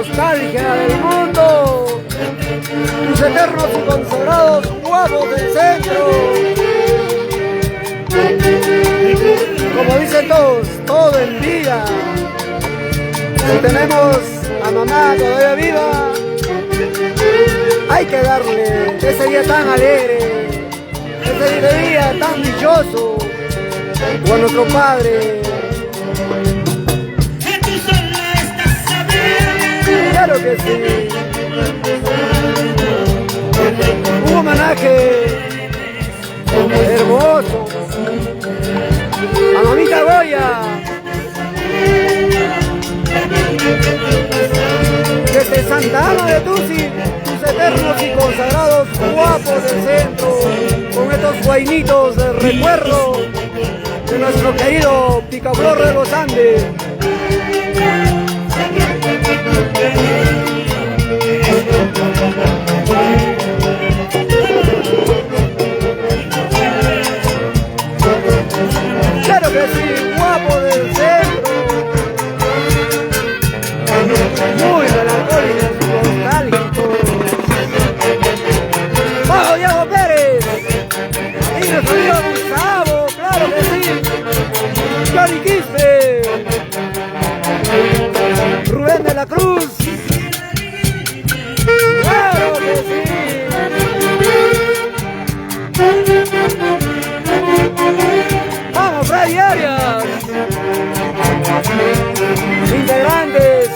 nostalgia del mundo, tus eternos y consagrados guapos del centro. Como dicen todos, todo en vida. Si tenemos a mamá todavía viva, hay que darle ese día tan alegre, ese día tan dichoso, con nuestro padre. Claro que sí. Un homenaje hermoso a mamita Goya, desde Santa Ana de Tusi, tus eternos y consagrados guapos del centro, con estos guainitos de recuerdo de nuestro querido Picaflor de los Andes. Claro que sí, guapo del centro, muy melancólicos y nostálgicos. ¡Vamos, Diego Pérez! ¡Y nuestro amigo Gustavo! ¡Claro que sí! ¡Johnny Quispe! ¡Rubén de la Cruz! ¡Claro que sí! ¡Vamos, Freddy Arias! Integrantes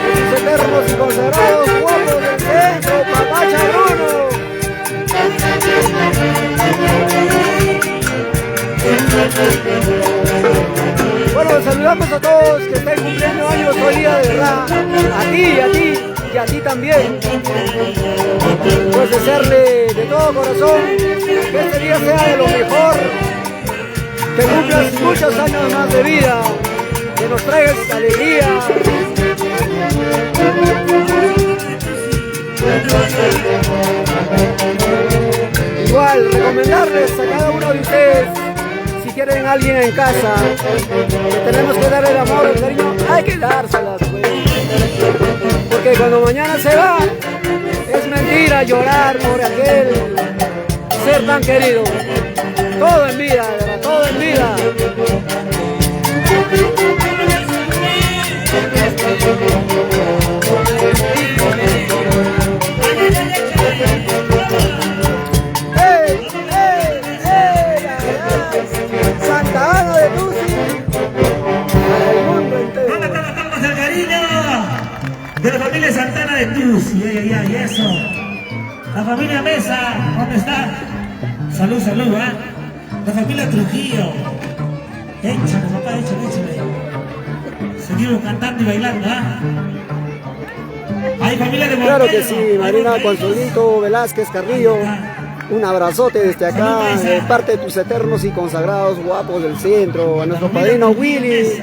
de sus eternos y consagrados guapos del centro, Papacha Bruno. Bueno, saludamos a todos que estén cumpliendo años hoy día, de verdad. A ti también. Pues desearle de todo corazón que este día sea de lo mejor, que cumplas muchos años más de vida, que nos traigas alegría. Igual, recomendarles a cada uno de ustedes, si quieren a alguien en casa, que tenemos que darle el amor, el cariño, hay que dárselas, pues. Porque cuando mañana se va, es mentira llorar por aquel ser tan querido. Todo en vida, de verdad, todo en vida. Santa Ana de Tusi, al mundo entero. ¿Dónde están las palmas del cariño de la familia Santana de Tusi? Y eso. La familia Mesa, ¿dónde está? Salud, salud, ¿eh? La familia Trujillo. Échale, papá, échale. Seguimos cantando y bailando, ¿ah? Hay familia de Moreno. Claro que sí, Marina Consolito Velázquez Carrillo. Un abrazote desde acá, de parte de tus eternos y consagrados guapos del centro, a nuestro padrino Willy,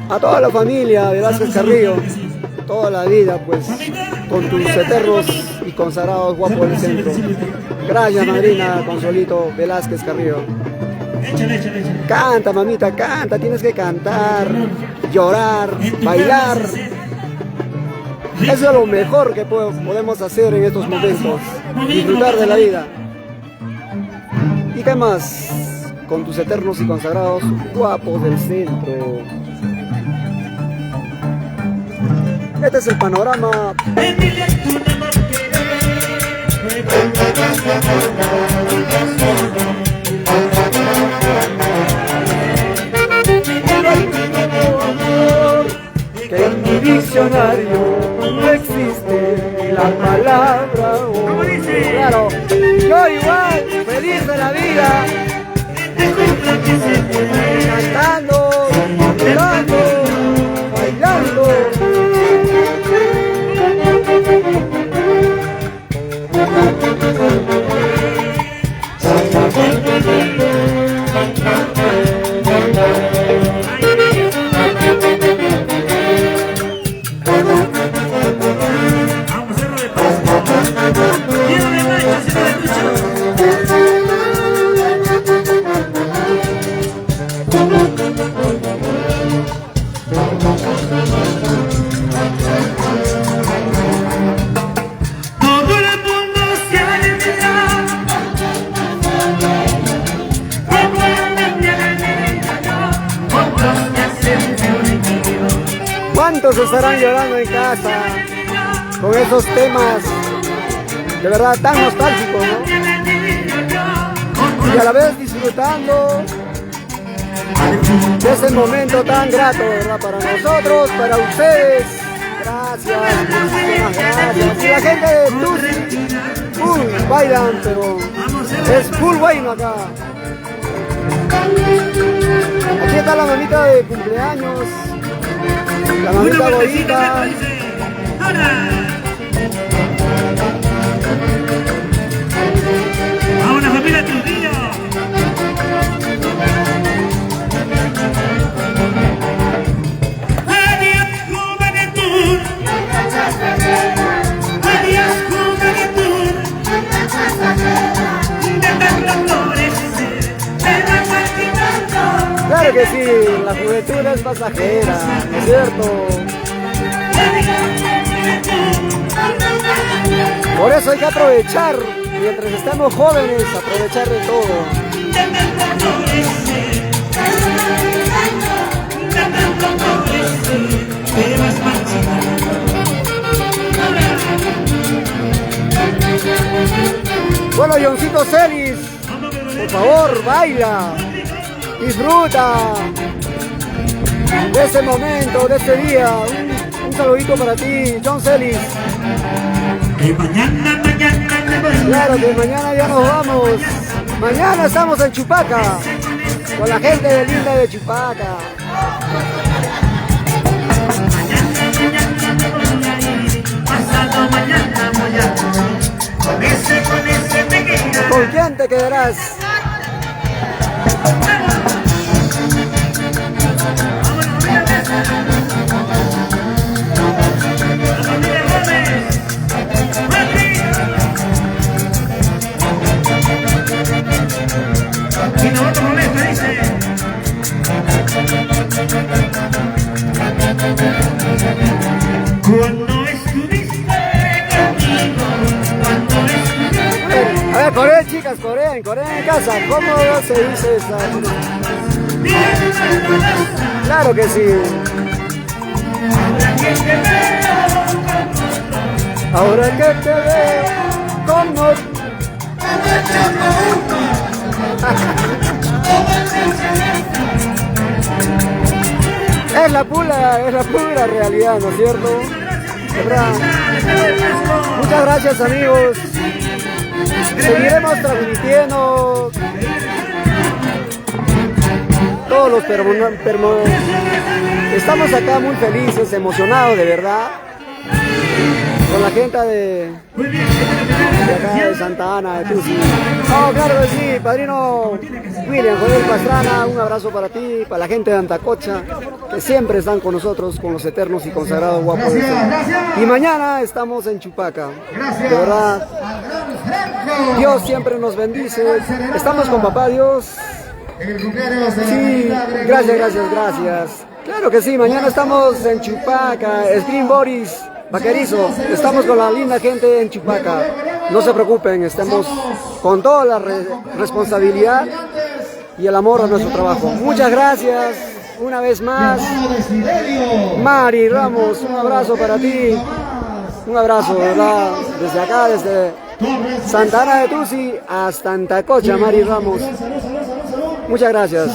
a toda la familia Velázquez Carrillo, toda la vida pues, con tus eternos y consagrados guapos del centro. Gracias, Marina Consolito Velázquez Carrillo. Canta, mamita, canta, tienes que cantar, llorar, bailar. Eso es lo mejor que podemos hacer en estos momentos, disfrutar de la vida. ¿Y qué más? Con tus eternos y consagrados guapos del centro. Este es el panorama. Que en mi diccionario no existe la palabra amor. Claro, yo igual, feliz de la vida, cantando, llorando, bailando. ¿Cuántos estarán llorando en casa con esos temas de verdad tan nostálgicos, ¿no? Y a la vez disfrutando de ese momento tan grato, ¿verdad? Para nosotros, para ustedes. Gracias, muchísimas gracias. Y la gente de Tusi, bailan, pero es full bueno acá. Aquí está la mamita de cumpleaños, la mamita bonita. Vamos, la familia Trujillo. Adiós, juventud. Adiós, juventud. De tanto florecer, se va marchitando. Claro que sí, la juventud es pasajera, ¿no es cierto? Por eso hay que aprovechar, mientras estamos jóvenes, aprovechar de todo. Bueno, Johncito Celis, por favor, baila, disfruta de ese momento, de ese día. Un saludito para ti, John Celis. Mañana me voy. Claro que mañana ya nos vamos. Mañana estamos en Chupaca, con la gente de linda de Chupaca. Pasado mañana voy a con ese pequeño. ¿Con quién te quedarás? Y no otro momento dice. Cuando estuviste conmigo, cuando estuviste. A ver, coreen chicas, coreen en casa. ¿Cómo se dice esa? Claro que sí. Ahora que te veo como es la pura realidad, ¿no es cierto? ¿Verdad? Muchas gracias, amigos. Seguiremos transmitiendo todos los estamos acá muy felices, emocionados de verdad, con la gente de acá de Santa Ana, de Tusi. Oh, claro que sí, padrino William Joel Pastrana, un abrazo para ti, para la gente de Antacocha, que siempre están con nosotros, con los eternos y consagrados guapos. Y mañana estamos en Chupaca, de verdad. Dios siempre nos bendice. Estamos con papá Dios. Sí, gracias. Claro que sí, mañana estamos en Chupaca, Screen Boris, Vaquerizo. Estamos con la linda gente en Chupaca. No se preocupen, estemos con toda la responsabilidad y el amor a nuestro trabajo. Muchas gracias una vez más. Mari Ramos, un abrazo para ti. Un abrazo, ¿verdad? Desde acá, desde Santa Ana de Tusi hasta Antacocha, Mari Ramos. Muchas gracias.